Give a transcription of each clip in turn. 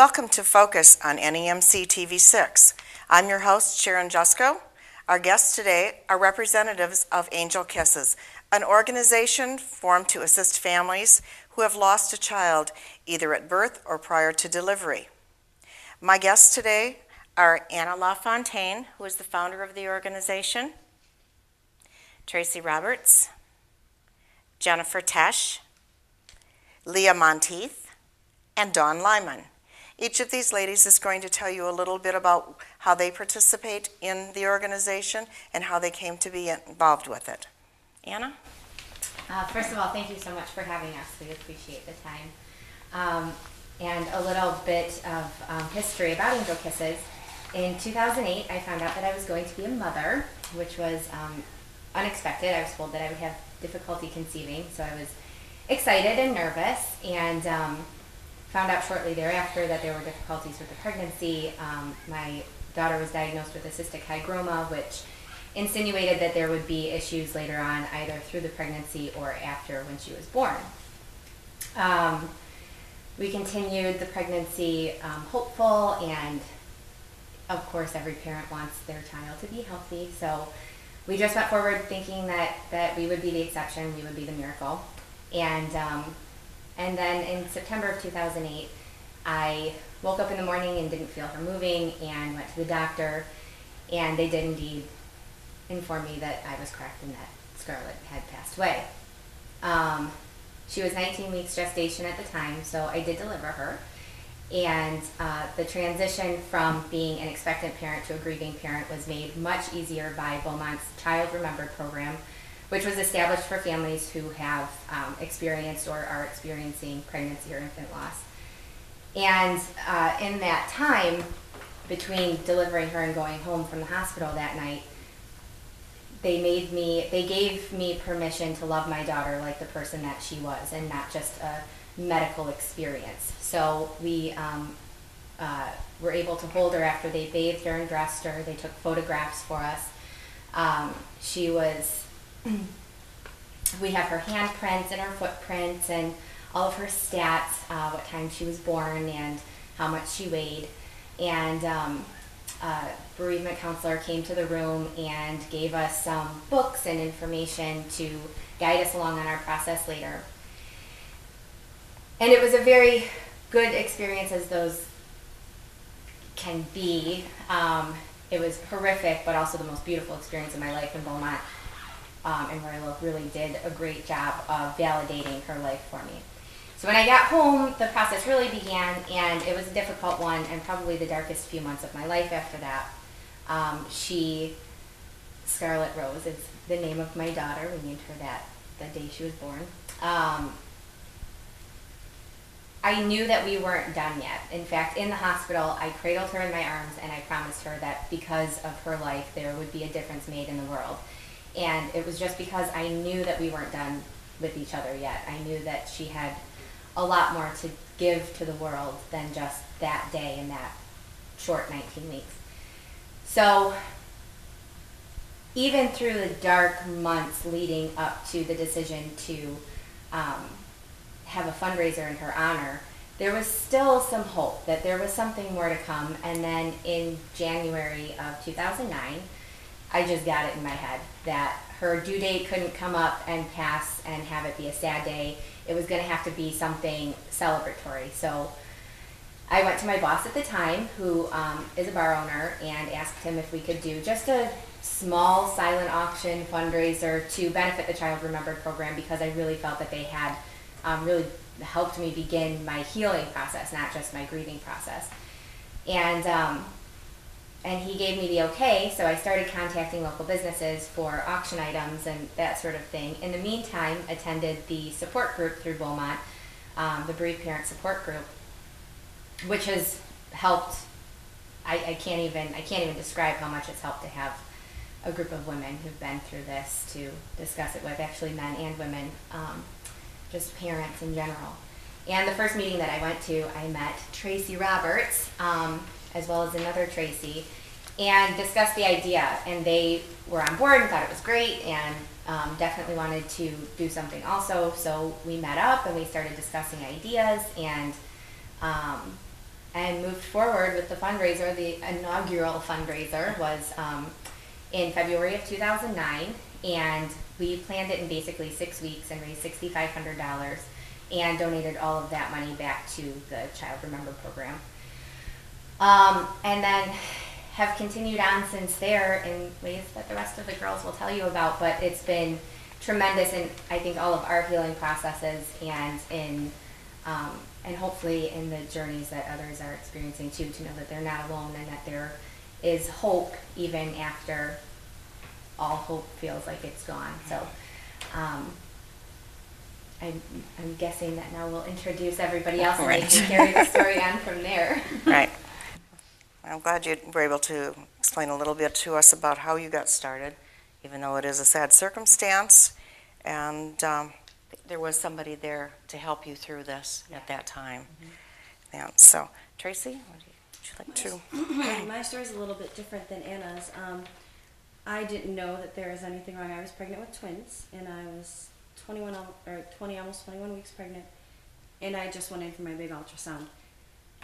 Welcome to Focus on NEMCTV6. I'm your host, Sharron Jusko. Our guests today are representatives of Angel KISSES, an organization formed to assist families who have lost a child either at birth or prior to delivery. My guests today are Anna LaFontaine, who is the founder of the organization, Tracy Roberts, Jennifer Tesch, Leah Monteith, and Dawn Lyman. Each of these ladies is going to tell you a little bit about how they participate in the organization and how they came to be involved with it. Anna? First of all, thank you so much for having us. We appreciate the time. And a little bit of history about Angel KISSES. In 2008, I found out that I was going to be a mother, which was unexpected. I was told that I would have difficulty conceiving, so I was excited and nervous, and found out shortly thereafter that there were difficulties with the pregnancy. My daughter was diagnosed with a cystic hygroma, which insinuated that there would be issues later on, either through the pregnancy or after when she was born. We continued the pregnancy hopeful, and of course every parent wants their child to be healthy, so we just went forward thinking that we would be the exception, we would be the miracle. And then in September of 2008, I woke up in the morning and didn't feel her moving and went to the doctor, and they did indeed inform me that I was correct and that Scarlett had passed away. She was 19 weeks gestation at the time, so I did deliver her. And the transition from being an expectant parent to a grieving parent was made much easier by Beaumont's Child Remembered program, which was established for families who have experienced or are experiencing pregnancy or infant loss. And in that time, between delivering her and going home from the hospital that night, they gave me permission to love my daughter like the person that she was, and not just a medical experience. So we were able to hold her after they bathed her and dressed her. They took photographs for us. We have her handprints and her footprints and all of her stats, what time she was born and how much she weighed. And a bereavement counselor came to the room and gave us some books and information to guide us along on our process later. And it was a very good experience, as those can be. It was horrific, but also the most beautiful experience of my life in Beaumont. And Royal really did a great job of validating her life for me. So when I got home, the process really began, and it was a difficult one, and probably the darkest few months of my life after that. Scarlett Rose is the name of my daughter. We named her that the day she was born. I knew that we weren't done yet. In fact, in the hospital, I cradled her in my arms, and I promised her that because of her life, there would be a difference made in the world. And it was just because I knew that we weren't done with each other yet. I knew that she had a lot more to give to the world than just that day and that short 19 weeks. So even through the dark months leading up to the decision to have a fundraiser in her honor, there was still some hope that there was something more to come. And then in January of 2009, I just got it in my head that her due date couldn't come up and pass and have it be a sad day. It was going to have to be something celebratory. So I went to my boss at the time, who is a bar owner, and asked him if we could do just a small silent auction fundraiser to benefit the Child Remembered program, because I really felt that they had really helped me begin my healing process, not just my grieving process. And he gave me the okay, so I started contacting local businesses for auction items and that sort of thing. In the meantime, attended the support group through Beaumont, the Bereaved Parent Support Group, which has helped. I can't even describe how much it's helped to have a group of women who've been through this to discuss it with, actually men and women, just parents in general. And the first meeting that I went to, I met Tracy Roberts, as well as another Tracy, and discussed the idea, and they were on board and thought it was great, and definitely wanted to do something also. So we met up and we started discussing ideas, and and moved forward with the fundraiser. The inaugural fundraiser was in February of 2009, and we planned it in basically 6 weeks and raised $6,500 and donated all of that money back to the Child Remember program. And then have continued on since there in ways that the rest of the girls will tell you about, but it's been tremendous in, I think, all of our healing processes and in and hopefully in the journeys that others are experiencing too, to know that they're not alone and that there is hope even after all hope feels like it's gone. So I'm guessing that now we'll introduce everybody else and they can carry the story on from there. Right. I'm glad you were able to explain a little bit to us about how you got started, even though it is a sad circumstance, and there was somebody there to help you through this at that time. Mm-hmm. And so, Tracy, would you like to? My story is a little bit different than Anna's. I didn't know that there was anything wrong. I was pregnant with twins, and I was 20, almost 21 weeks pregnant, and I just went in for my big ultrasound.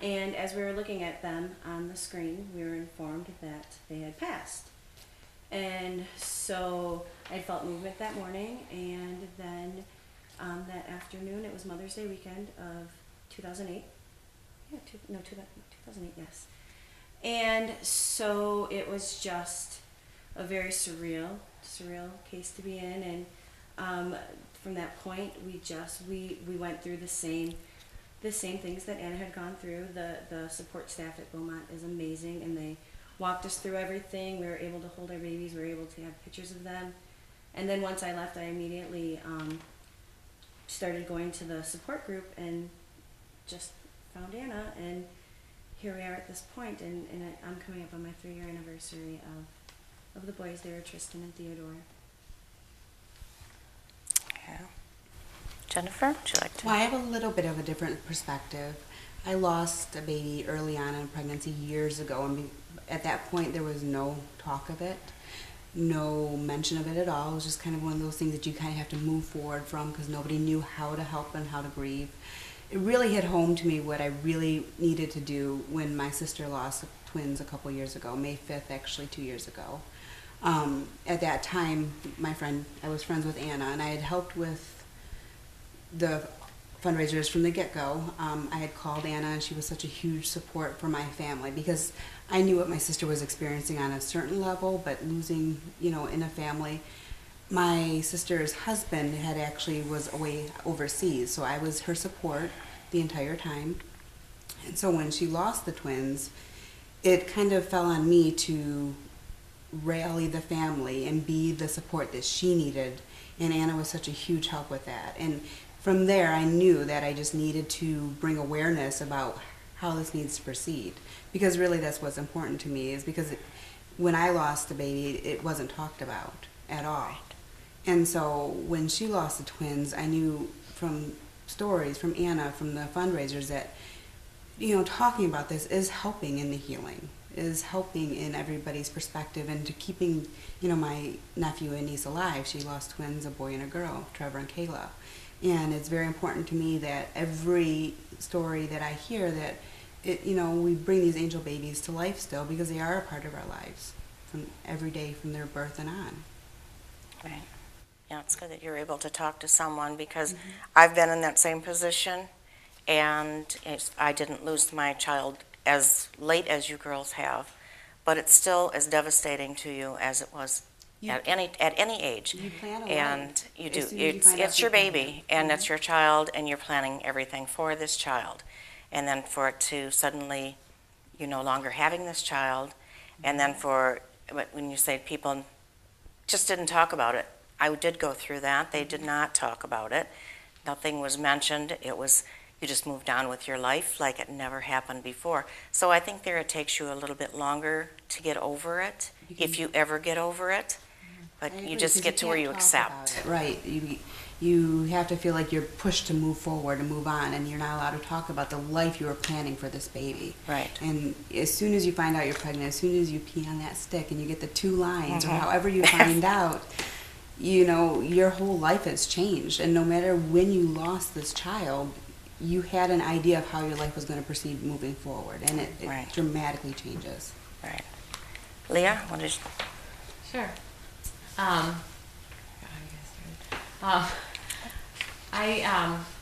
And as we were looking at them on the screen, we were informed that they had passed. And so I felt movement that morning, and then that afternoon, it was Mother's Day weekend of 2008. 2008, yes. And so it was just a very surreal case to be in, and from that point, we went through the same things that Anna had gone through. The support staff at Beaumont is amazing, and they walked us through everything. We were able to hold our babies. We were able to have pictures of them. And then once I left, I immediately started going to the support group and just found Anna, and here we are at this point, and I'm coming up on my 3-year anniversary of the boys. They were Tristan and Theodore. Yeah. Jennifer, would you like to? Well, I have a little bit of a different perspective. I lost a baby early on in pregnancy years ago, and at that point there was no talk of it, no mention of it at all. It was just kind of one of those things that you kind of have to move forward from because nobody knew how to help and how to grieve. It really hit home to me what I really needed to do when my sister lost twins a couple years ago, May 5th, actually 2 years ago. At that time, I was friends with Anna, and I had helped with the fundraisers from the get-go. I had called Anna, and she was such a huge support for my family because I knew what my sister was experiencing on a certain level, but losing, in a family. My sister's husband was away overseas, so I was her support the entire time. And so when she lost the twins, it kind of fell on me to rally the family and be the support that she needed, and Anna was such a huge help with that. And from there, I knew that I just needed to bring awareness about how this needs to proceed, because really that's what's important to me, is because when I lost the baby, it wasn't talked about at all. And so when she lost the twins, I knew from stories from Anna, from the fundraisers, that talking about this is helping in the healing, is helping in everybody's perspective, and to keeping my nephew and niece alive. She lost twins, a boy and a girl, Trevor and Kayla. And it's very important to me that every story that I hear, that we bring these angel babies to life still, because they are a part of our lives from every day from their birth and on. Right. Yeah, it's good that you're able to talk to someone, because I've been in that same position, and I didn't lose my child as late as you girls have, but it's still as devastating to you as it was at any age. You plan a and life. You do. It's your baby, and it's your child, and you're planning everything for this child, and then for it to suddenly, you're no longer having this child, and then when you say people just didn't talk about it, I did go through that. They did not talk about it. Nothing was mentioned. It was, you just moved on with your life like it never happened before. So I think it takes you a little bit longer to get over it, if you ever get over it. But you just get to where you accept. Right. You have to feel like you're pushed to move forward and move on, and you're not allowed to talk about the life you were planning for this baby. Right. And as soon as you find out you're pregnant, as soon as you pee on that stick and you get the 2 lines, or however you find out, your whole life has changed. And no matter when you lost this child, you had an idea of how your life was going to proceed moving forward, and it Right. dramatically changes. Right. Leah, what did you... Sure.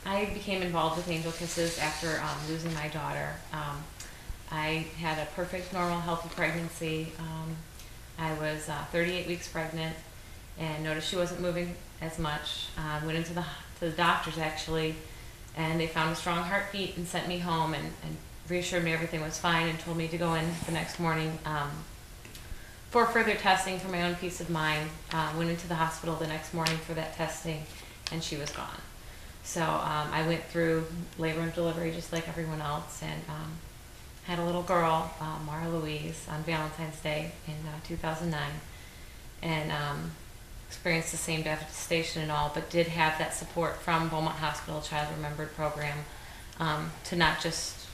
I became involved with Angel Kisses after losing my daughter. I had a perfect, normal, healthy pregnancy. I was 38 weeks pregnant and noticed she wasn't moving as much. Went into to the doctors actually, and they found a strong heartbeat and sent me home and reassured me everything was fine and told me to go in the next morning for further testing for my own peace of mind. Went into the hospital the next morning for that testing, and she was gone. So I went through labor and delivery just like everyone else, and had a little girl, Mara Louise, on Valentine's Day in 2009, and experienced the same devastation and all, but did have that support from Beaumont Hospital Child Remembered program to not just,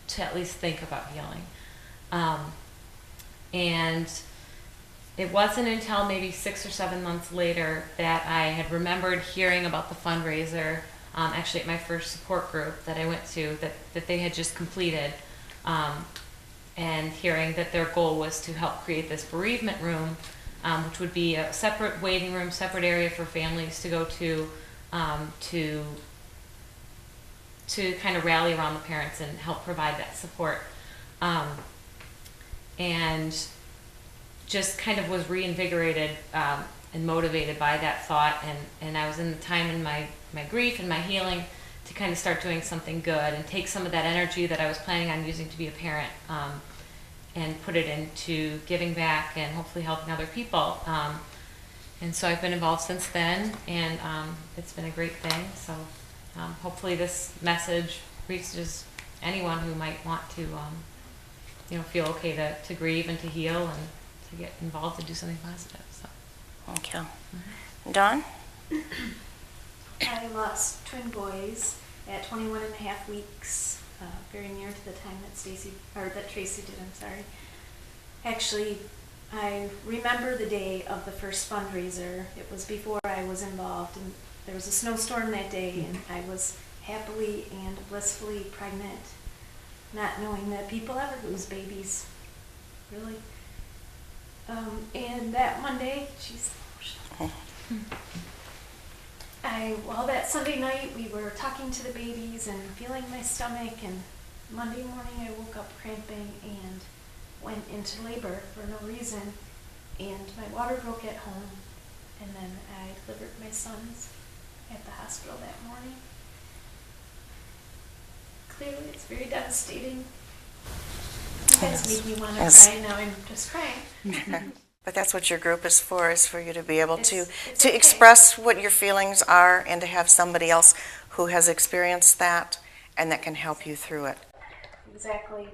to at least think about healing. And it wasn't until maybe 6 or 7 months later that I had remembered hearing about the fundraiser, actually at my first support group that I went to, that they had just completed, and hearing that their goal was to help create this bereavement room, which would be a separate waiting room, separate area for families to go to kind of rally around the parents and help provide that support. And just kind of was reinvigorated and motivated by that thought, and I was in the time in my grief and my healing to kind of start doing something good and take some of that energy that I was planning on using to be a parent and put it into giving back and hopefully helping other people. And so I've been involved since then, and it's been a great thing. So hopefully this message reaches anyone who might want to feel okay to grieve and to heal and to get involved and do something positive. So. Thank you. Dawn? I lost twin boys at 21 and a half weeks, very near to the time that Tracy did, I'm sorry. Actually, I remember the day of the first fundraiser. It was before I was involved, and there was a snowstorm that day, and I was happily and blissfully pregnant, not knowing that people ever lose babies, really. And that Monday, that Sunday night we were talking to the babies and feeling my stomach, and Monday morning I woke up cramping and went into labor for no reason, and my water broke at home, and then I delivered my sons at the hospital that morning. Clearly it's very devastating. You guys made me want to cry, now I'm just crying. But that's what your group is for you to be able to okay. express what your feelings are and to have somebody else who has experienced that and that can help you through it. Exactly.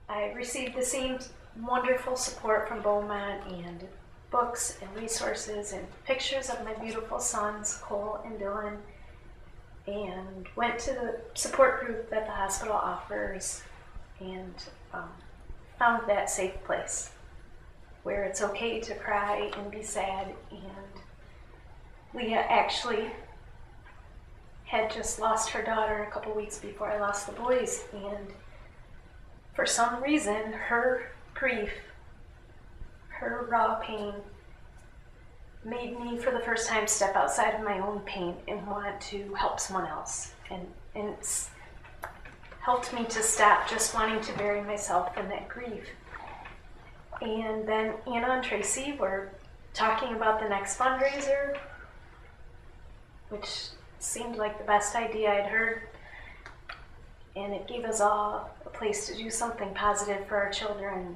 I received the same wonderful support from Beaumont, and books and resources and pictures of my beautiful sons, Cole and Dylan, and went to the support group that the hospital offers and found that safe place where it's okay to cry and be sad. And Leah actually had just lost her daughter a couple weeks before I lost the boys, and for some reason her grief, her raw pain, made me for the first time step outside of my own pain and want to help someone else, and it's helped me to stop just wanting to bury myself in that grief. And then Anna and Tracy were talking about the next fundraiser, which seemed like the best idea I'd heard, and it gave us all a place to do something positive for our children.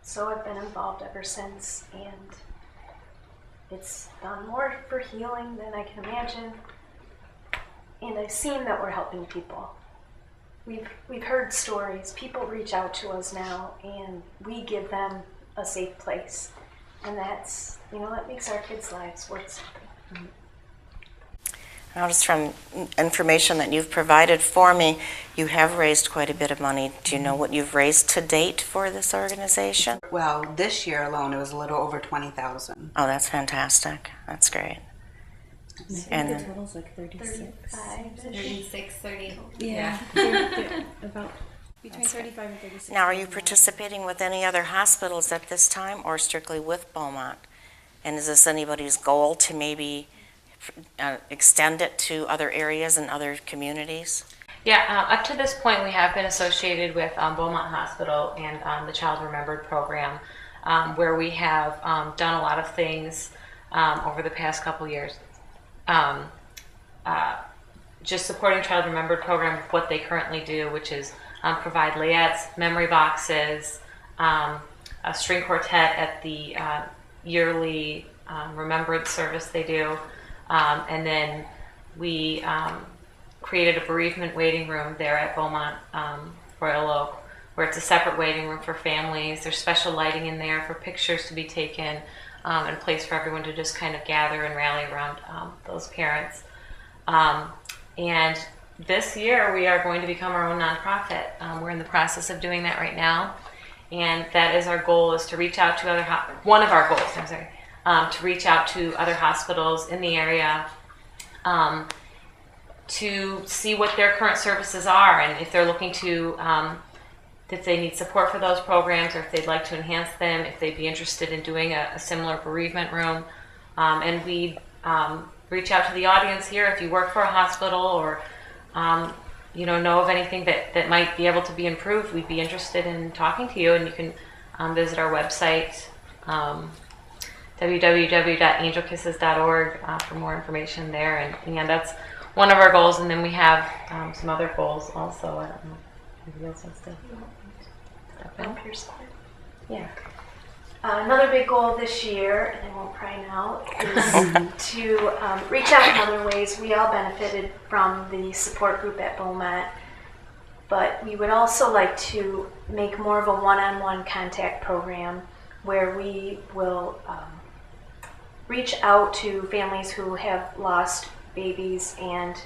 So I've been involved ever since, and it's done more for healing than I can imagine, and I've seen that we're helping people. We've heard stories. People reach out to us now, and we give them a safe place, and that's, that makes our kids' lives worth something. I noticed from information that you've provided for me, you have raised quite a bit of money. Do you know what you've raised to date for this organization? Well, this year alone, it was a little over $20,000. Oh, that's fantastic. That's great. And the then- total's like 36. 35-ish. 36, 30. Yeah, they're about between 35 and 36. Now, are you participating with any other hospitals at this time or strictly with Beaumont? And is this anybody's goal to maybe extend it to other areas and other communities? Yeah, up to this point, we have been associated with Beaumont Hospital and the Child Remembered program, where we have done a lot of things over the past couple years. Just supporting Child Remembered program with what they currently do, which is provide layettes, memory boxes, a string quartet at the yearly remembrance service they do, and then we created a bereavement waiting room there at Beaumont Royal Oak, where it's a separate waiting room for families. There's special lighting in there for pictures to be taken, and a place for everyone to just kind of gather and rally around those parents. And this year we are going to become our own nonprofit. We're in the process of doing that right now, and that is our goal, is to reach out to other, one of our goals, I'm sorry, to reach out to other hospitals in the area, to see what their current services are, and if they're looking to, if they need support for those programs, or if they'd like to enhance them, if they'd be interested in doing a similar bereavement room. And we reach out to the audience here. If you work for a hospital or know of anything that might be able to be improved, we'd be interested in talking to you, and you can visit our website, www.angelkisses.org, for more information there. And that's one of our goals, and then we have some other goals also. I don't know if anybody else wants to step in. Help your side. Yeah. Another big goal this year, and I won't pry now, is to reach out in other ways. We all benefited from the support group at Beaumont, but we would also like to make more of a one-on-one contact program where we will reach out to families who have lost babies and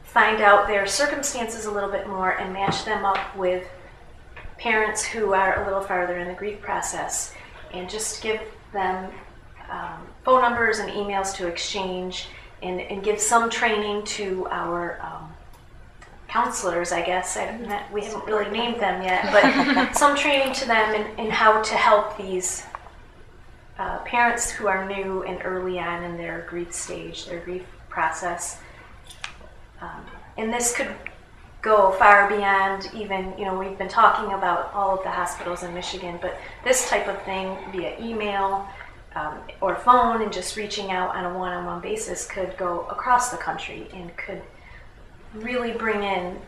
find out their circumstances a little bit more and match them up with parents who are a little farther in the grief process, and just give them phone numbers and emails to exchange, and give some training to our counselors, I guess. We haven't really named them yet, but some training to them in how to help these parents who are new and early on in their grief stage, their grief process. And this could go far beyond even, we've been talking about all of the hospitals in Michigan, but this type of thing via email or phone and just reaching out on a one-on-one basis could go across the country and could really bring in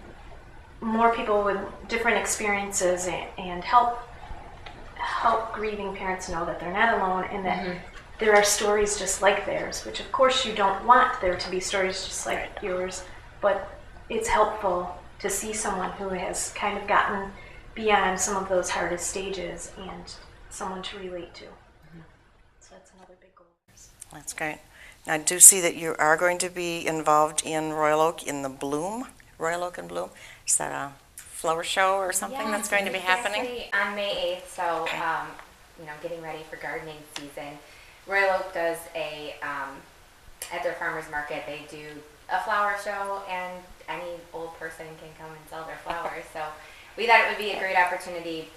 more people with different experiences and help grieving parents know that they're not alone, and that there are stories just like theirs, which of course you don't want there to be stories just like yours, but it's helpful to see someone who has kind of gotten beyond some of those hardest stages and someone to relate to. So that's another big goal. That's great. Now, I do see that you are going to be involved in Royal Oak in the Bloom, Royal Oak and Bloom. Is that a flower show or something that's going to be happening? Actually, on May 8th, so getting ready for gardening season. Royal Oak does at their farmers market, they do a flower show, and any old person can come and sell their flowers. So we thought it would be a great opportunity.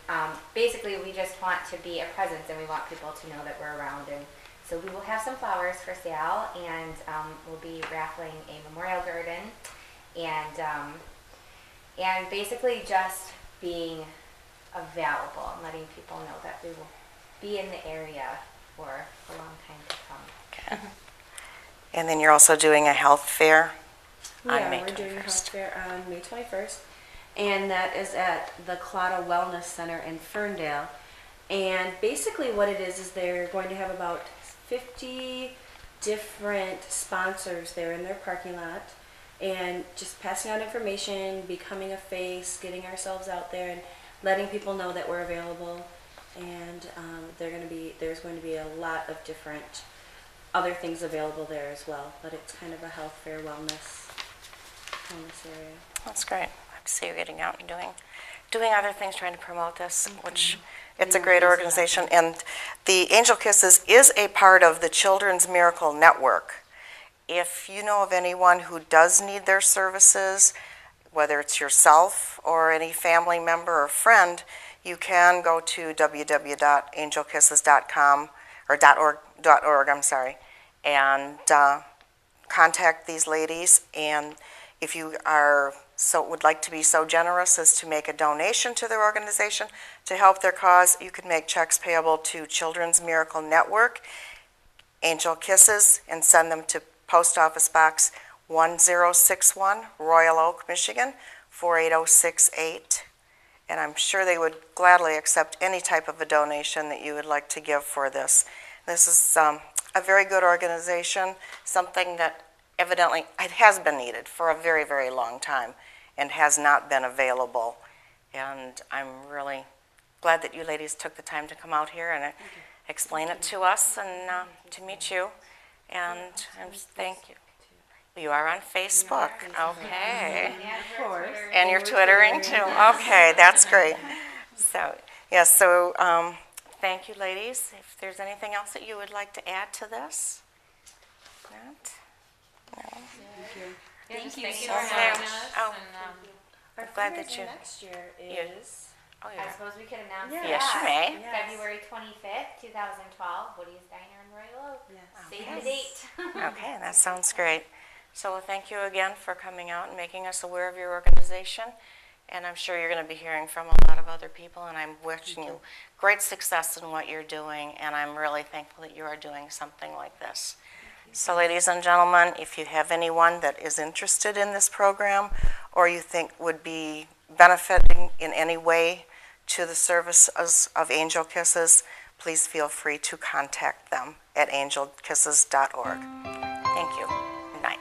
Basically, we just want to be a presence, and we want people to know that we're around. And so we will have some flowers for sale, and we'll be raffling a memorial garden, and basically just being available and letting people know that we will be in the area for a long time to come. Okay. And then you're also doing a health fair on May 21st. We're doing a health fair on May 21st, and that is at the Clada Wellness Center in Ferndale. And basically what it is they're going to have about 50 different sponsors there in their parking lot, and just passing out information, becoming a face, getting ourselves out there, and letting people know that we're available. And there's going to be a lot of different other things available there as well, but it's kind of a health fair wellness area. That's great. I see you're getting out and doing other things, trying to promote this, which it's a great organization. And the Angel Kisses is a part of the Children's Miracle Network. if you know of anyone who does need their services, whether it's yourself or any family member or friend, you can go to www.angelkisses.com or .org, I'm sorry, and contact these ladies. And if you would like to be so generous as to make a donation to their organization to help their cause, you can make checks payable to Children's Miracle Network, Angel Kisses, and send them to Post Office Box 1061, Royal Oak, Michigan 48068. And I'm sure they would gladly accept any type of a donation that you would like to give for this. This is a very good organization, something that evidently it has been needed for a very, very long time and has not been available. And I'm really glad that you ladies took the time to come out here and explain it to us and to meet you. And thank you. You are on Facebook. Okay. Of course. And you're Twittering too. Okay, that's great. So, yes, so thank you, ladies. If there's anything else that you would like to add to this? Not? No? Thank you thank so you much. for having us. Oh, Our glad that fundraiser you- next year you- is oh, I yeah. suppose we could announce Yeah. that. Yes, you may. Yes. February 25th, 2012, Woody's Diner in Royal Oak. Yes. Save Okay. the date. Okay, that sounds great. So thank you again for coming out and making us aware of your organization. And I'm sure you're going to be hearing from a lot of other people, and I'm wishing you great success in what you're doing, and I'm really thankful that you are doing something like this. So ladies and gentlemen, if you have anyone that is interested in this program or you think would be benefiting in any way to the services of Angel Kisses, please feel free to contact them at angelkisses.org. Thank you. Good night.